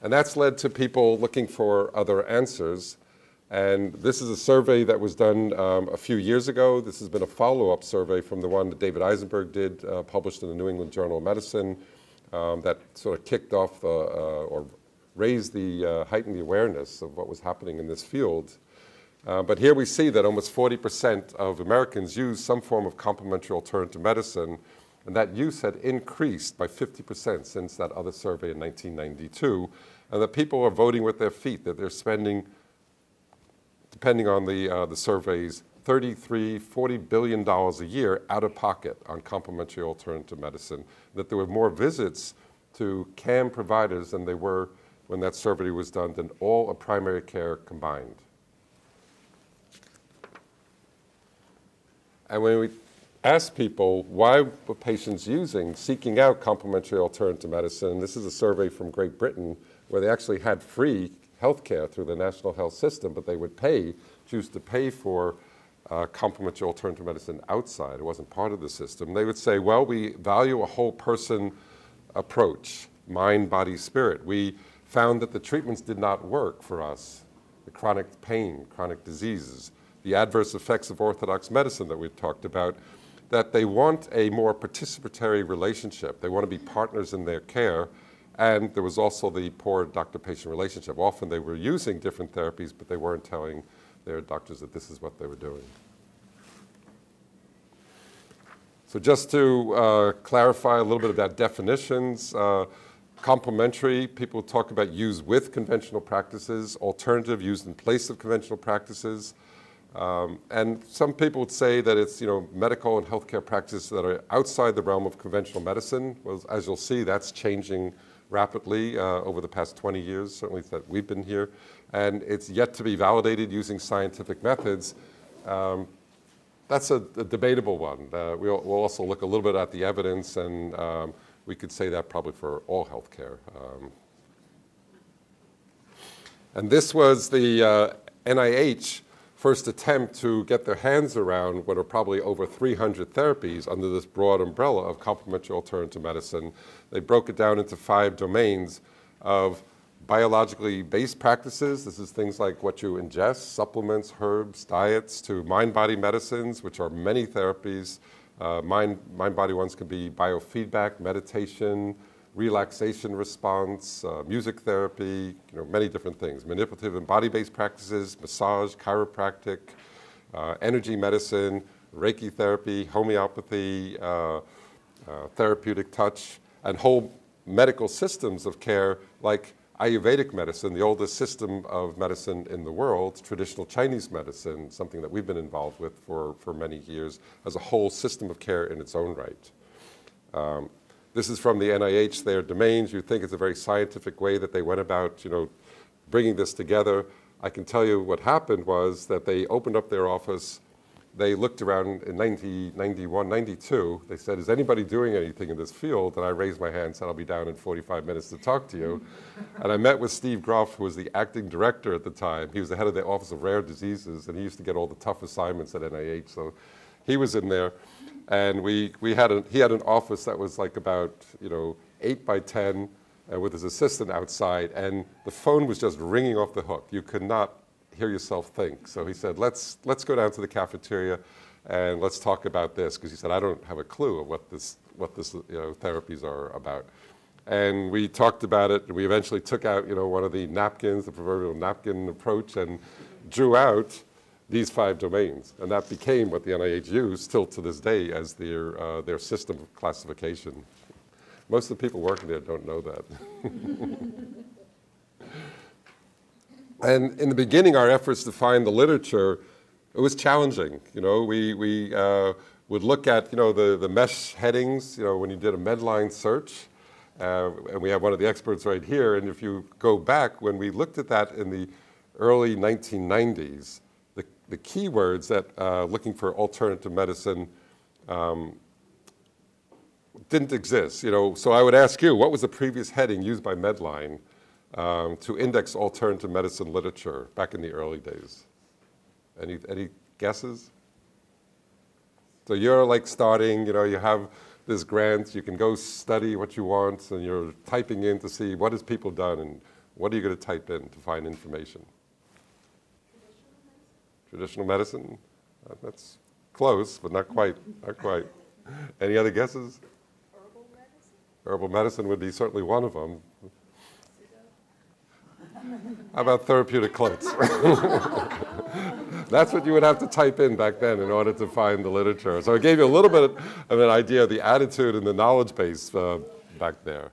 And that's led to people looking for other answers. And this is a survey that was done a few years ago. This has been a follow-up survey from the one that David Eisenberg did, published in the New England Journal of Medicine, that sort of kicked off or raised heightened the awareness of what was happening in this field. But here we see that almost 40% of Americans use some form of complementary alternative medicine, and that use had increased by 50% since that other survey in 1992, and that people are voting with their feet, that they're spending, depending on the surveys, $33, $40 billion a year out of pocket on complementary alternative medicine, that there were more visits to CAM providers than they were when that survey was done than all of primary care combined. And when we asked people why were patients seeking out complementary alternative medicine, this is a survey from Great Britain where they actually had free health care through the National Health System, but they would choose to pay for complementary alternative medicine outside. It wasn't part of the system. They would say, well, we value a whole person approach, mind, body, spirit. We found that the treatments did not work for us, the chronic pain, chronic diseases, the adverse effects of orthodox medicine that we've talked about, that they want a more participatory relationship. They want to be partners in their care. And there was also the poor doctor-patient relationship. Often they were using different therapies, but they weren't telling their doctors that this is what they were doing. So just to clarify a little bit about definitions, complementary, people talk about use with conventional practices, alternative used in place of conventional practices. And some people would say that it's medical and healthcare practices that are outside the realm of conventional medicine. Well, as you'll see, that's changing rapidly over the past 20 years, certainly that we've been here. And it's yet to be validated using scientific methods. That's a debatable one. We'll also look a little bit at the evidence, and we could say that probably for all healthcare. And this was the NIH first attempt to get their hands around what are probably over 300 therapies under this broad umbrella of complementary alternative medicine. They broke it down into 5 domains of biologically based practices. This is things like what you ingest, supplements, herbs, diets, to mind-body medicines, which are many therapies. Mind-body ones can be biofeedback, meditation, relaxation response, music therapy, many different things. Manipulative and body-based practices, massage, chiropractic, energy medicine, Reiki therapy, homeopathy, therapeutic touch, and whole medical systems of care like Ayurvedic medicine, the oldest system of medicine in the world, traditional Chinese medicine, something that we've been involved with for many years, as a whole system of care in its own right. This is from the NIH, their domains. You think it's a very scientific way that they went about, bringing this together. I can tell you what happened was that they opened up their office. They looked around in 91, 92. They said, is anybody doing anything in this field? And I raised my hand and said, I'll be down in 45 minutes to talk to you. And I met with Steve Groff, who was the acting director at the time. He was the head of the Office of Rare Diseases, and he used to get all the tough assignments at NIH. So he was in there. And he had an office that was like about 8 by 10, with his assistant outside, and the phone was just ringing off the hook. You could not hear yourself think. So he said, let's go down to the cafeteria and let's talk about this, because he said, I don't have a clue of what this therapies are about. And we talked about it, and we eventually took out one of the napkins, the proverbial napkin approach, and drew out these 5 domains, and that became what the NIH used still to this day as their system of classification. Most of the people working there don't know that. And in the beginning, our efforts to find the literature, it was challenging. We would look at the mesh headings. When you did a Medline search, and we have one of the experts right here. And if you go back, when we looked at that in the early 1990s. The keywords that looking for alternative medicine didn't exist. So I would ask you, what was the previous heading used by Medline to index alternative medicine literature back in the early days? Any guesses? So you're like starting, you have this grant, you can go study what you want, and you're typing in to see what has people done, and What are you going to type in to find information? Traditional medicine? That's close, but not quite. Not quite. Any other guesses? Herbal medicine? Herbal medicine would be certainly one of them. How about therapeutic cloaks? That's what you would have to type in back then in order to find the literature. So it gave you a little bit of an idea of the attitude and the knowledge base back there.